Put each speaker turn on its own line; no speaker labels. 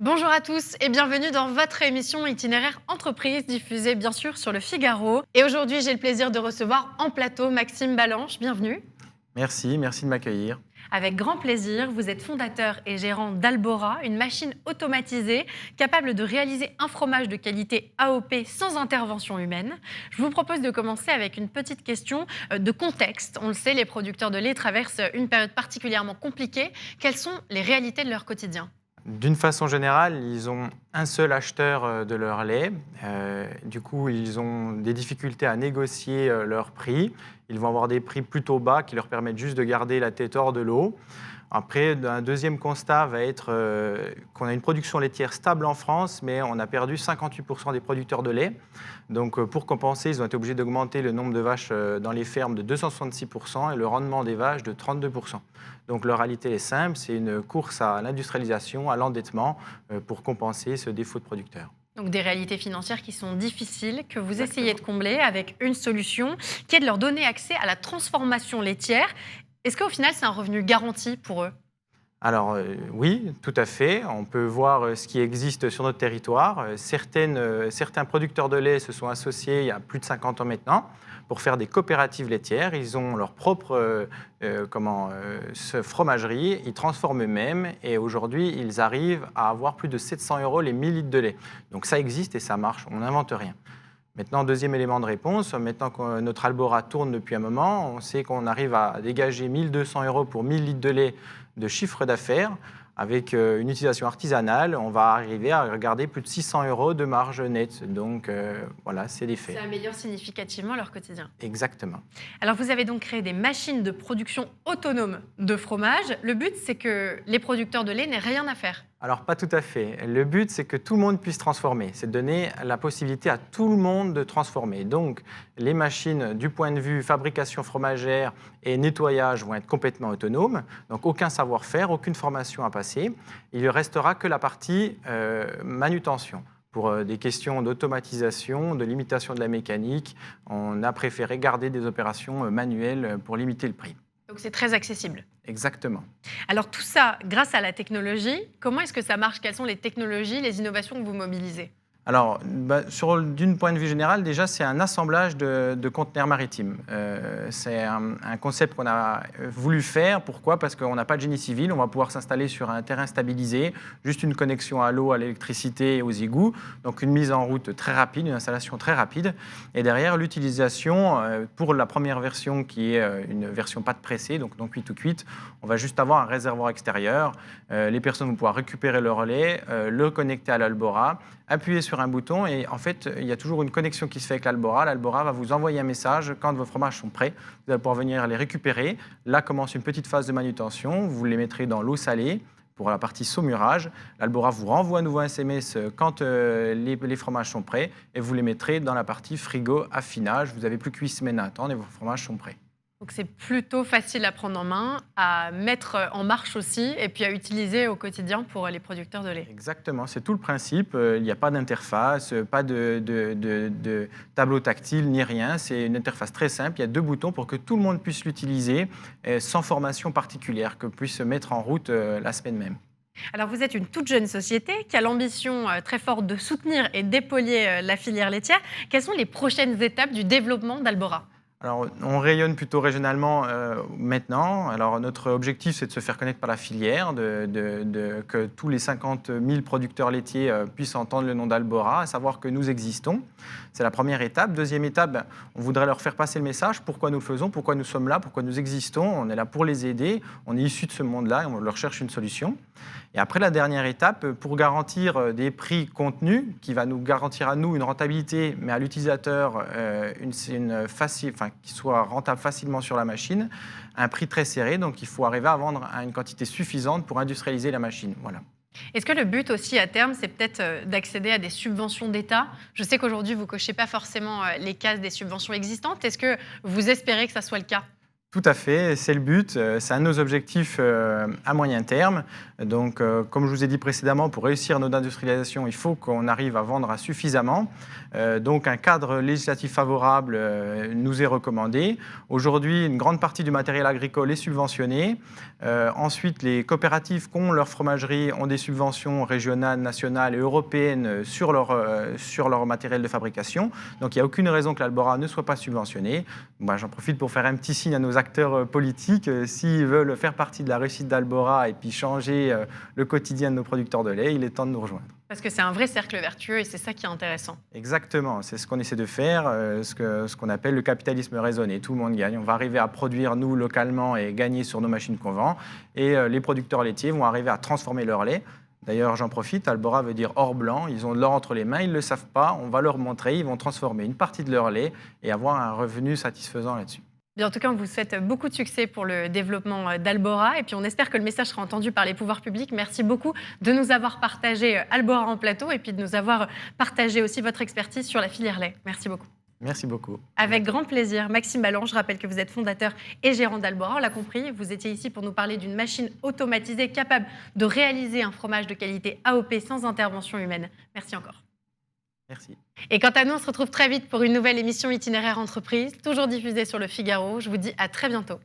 Bonjour à tous et bienvenue dans votre émission Itinéraire Entreprise, diffusée bien sûr sur Le Figaro. Et aujourd'hui, j'ai le plaisir de recevoir en plateau Maxime Balanche. Bienvenue.
Merci de m'accueillir.
Avec grand plaisir, vous êtes fondateur et gérant d'Albora, une machine automatisée capable de réaliser un fromage de qualité AOP sans intervention humaine. Je vous propose de commencer avec une petite question de contexte. On le sait, les producteurs de lait traversent une période particulièrement compliquée. Quelles sont les réalités de leur quotidien ?
D'une façon générale, ils ont un seul acheteur de leur lait. Du coup, ils ont des difficultés à négocier leur prix. Ils vont avoir des prix plutôt bas qui leur permettent juste de garder la tête hors de l'eau. Après, un deuxième constat va être qu'on a une production laitière stable en France, mais on a perdu 58% des producteurs de lait. Donc, pour compenser, ils ont été obligés d'augmenter le nombre de vaches dans les fermes de 266% et le rendement des vaches de 32%. Donc, leur réalité est simple, c'est une course à l'industrialisation, à l'endettement pour compenser ce défaut de producteurs.
Donc des réalités financières qui sont difficiles, que vous
Exactement.
essayez de combler avec une solution qui est de leur donner accès à la transformation laitière. Est-ce qu'au final, c'est un revenu garanti pour eux ?
Alors oui, tout à fait. On peut voir ce qui existe sur notre territoire. Certains producteurs de lait se sont associés il y a plus de 50 ans maintenant pour faire des coopératives laitières. Ils ont leur propre fromagerie, ils transforment eux-mêmes et aujourd'hui, ils arrivent à avoir plus de 700 € les 1000 litres de lait. Donc ça existe et ça marche, on n'invente rien. Maintenant, deuxième élément de réponse, maintenant que notre Albora tourne depuis un moment, on sait qu'on arrive à dégager 1 200 € pour 1000 litres de lait de chiffre d'affaires. Avec une utilisation artisanale, on va arriver à regarder plus de 600 € de marge nette. Donc voilà, c'est des faits.
Ça améliore significativement leur quotidien.
Exactement.
Alors vous avez donc créé des machines de production autonomes de fromage. Le but, c'est que les producteurs de lait n'aient rien à faire.
Alors, pas tout à fait. Le but, c'est que tout le monde puisse transformer. C'est de donner la possibilité à tout le monde de transformer. Donc, les machines, du point de vue fabrication fromagère et nettoyage, vont être complètement autonomes. Donc, aucun savoir-faire, aucune formation à passer. Il ne restera que la partie manutention. Pour des questions d'automatisation, de limitation de la mécanique, on a préféré garder des opérations manuelles pour limiter le prix.
Donc c'est très accessible.
Exactement.
Alors tout ça, grâce à la technologie, comment est-ce que ça marche ? Quelles sont les technologies, les innovations que vous mobilisez ?
Alors, d'un point de vue général, déjà, c'est un assemblage de conteneurs maritimes. C'est un concept qu'on a voulu faire. Pourquoi ? Parce qu'on n'a pas de génie civil. On va pouvoir s'installer sur un terrain stabilisé, juste une connexion à l'eau, à l'électricité et aux égouts. Donc, une mise en route très rapide, une installation très rapide. Et derrière, l'utilisation, pour la première version, qui est une version pâte pressée, donc non cuit tout cuite, on va juste avoir un réservoir extérieur. Les personnes vont pouvoir récupérer leur lait, le connecter à l'Albora, appuyer sur un bouton et en fait, il y a toujours une connexion qui se fait avec l'Albora. L'Albora va vous envoyer un message quand vos fromages sont prêts. Vous allez pouvoir venir les récupérer. Là commence une petite phase de manutention. Vous les mettrez dans l'eau salée pour la partie saumurage. L'Albora vous renvoie à nouveau un SMS quand les fromages sont prêts et vous les mettrez dans la partie frigo affinage. Vous n'avez plus que 8 semaines à attendre et vos fromages sont prêts.
Donc c'est plutôt facile à prendre en main, à mettre en marche aussi, et puis à utiliser au quotidien pour les producteurs de lait.
Exactement, c'est tout le principe. Il n'y a pas d'interface, pas de tableau tactile ni rien. C'est une interface très simple. Il y a 2 boutons pour que tout le monde puisse l'utiliser sans formation particulière, que puisse se mettre en route la semaine même.
Alors vous êtes une toute jeune société qui a l'ambition très forte de soutenir et d'épauler la filière laitière. Quelles sont les prochaines étapes du développement d'Albora ?
Alors, on rayonne plutôt régionalement maintenant. Alors, notre objectif, c'est de se faire connaître par la filière, que tous les 50 000 producteurs laitiers puissent entendre le nom d'Albora, à savoir que nous existons. C'est la première étape. Deuxième étape, on voudrait leur faire passer le message, pourquoi nous le faisons, pourquoi nous sommes là, pourquoi nous existons. On est là pour les aider, on est issu de ce monde-là et on leur cherche une solution. Et après, la dernière étape, pour garantir des prix contenus, qui va nous garantir à nous une rentabilité, mais à l'utilisateur qui soit rentable facilement sur la machine, un prix très serré. Donc, il faut arriver à vendre à une quantité suffisante pour industrialiser la machine. Voilà.
Est-ce que le but aussi à terme, c'est peut-être d'accéder à des subventions d'État ? Je sais qu'aujourd'hui, vous ne cochez pas forcément les cases des subventions existantes. Est-ce que vous espérez que ça soit le cas ?
Tout à fait, c'est le but, c'est un de nos objectifs à moyen terme. Donc, comme je vous ai dit précédemment, pour réussir notre industrialisation, il faut qu'on arrive à vendre à suffisamment. Donc, un cadre législatif favorable nous est recommandé. Aujourd'hui, une grande partie du matériel agricole est subventionné. Ensuite, les coopératives qui ont leur fromagerie ont des subventions régionales, nationales et européennes sur leur matériel de fabrication. Donc, il n'y a aucune raison que l'Albora ne soit pas subventionné. Moi, j'en profite pour faire un petit signe à nos acteurs politiques. S'ils veulent faire partie de la réussite d'Albora et puis changer le quotidien de nos producteurs de lait, il est temps de nous rejoindre.
Parce que c'est un vrai cercle vertueux et c'est ça qui est intéressant.
Exactement, c'est ce qu'on essaie de faire, ce qu'on appelle le capitalisme raisonné. Tout le monde gagne. On va arriver à produire, nous, localement et gagner sur nos machines qu'on vend. Et les producteurs laitiers vont arriver à transformer leur lait. D'ailleurs, j'en profite, Albora veut dire or blanc. Ils ont de l'or entre les mains, ils ne le savent pas. On va leur montrer, ils vont transformer une partie de leur lait et avoir un revenu satisfaisant là-dessus.
Bien, en tout cas, on vous souhaite beaucoup de succès pour le développement d'Albora et puis on espère que le message sera entendu par les pouvoirs publics. Merci beaucoup de nous avoir partagé Albora en plateau et puis de nous avoir partagé aussi votre expertise sur la filière lait. Merci beaucoup.
Merci beaucoup.
Avec grand plaisir. Maxime Ballon, je rappelle que vous êtes fondateur et gérant d'Albora. On l'a compris, vous étiez ici pour nous parler d'une machine automatisée capable de réaliser un fromage de qualité AOP sans intervention humaine. Merci encore.
Merci.
Et quant à nous, on se retrouve très vite pour une nouvelle émission Itinéraire Entreprise, toujours diffusée sur Le Figaro. Je vous dis à très bientôt.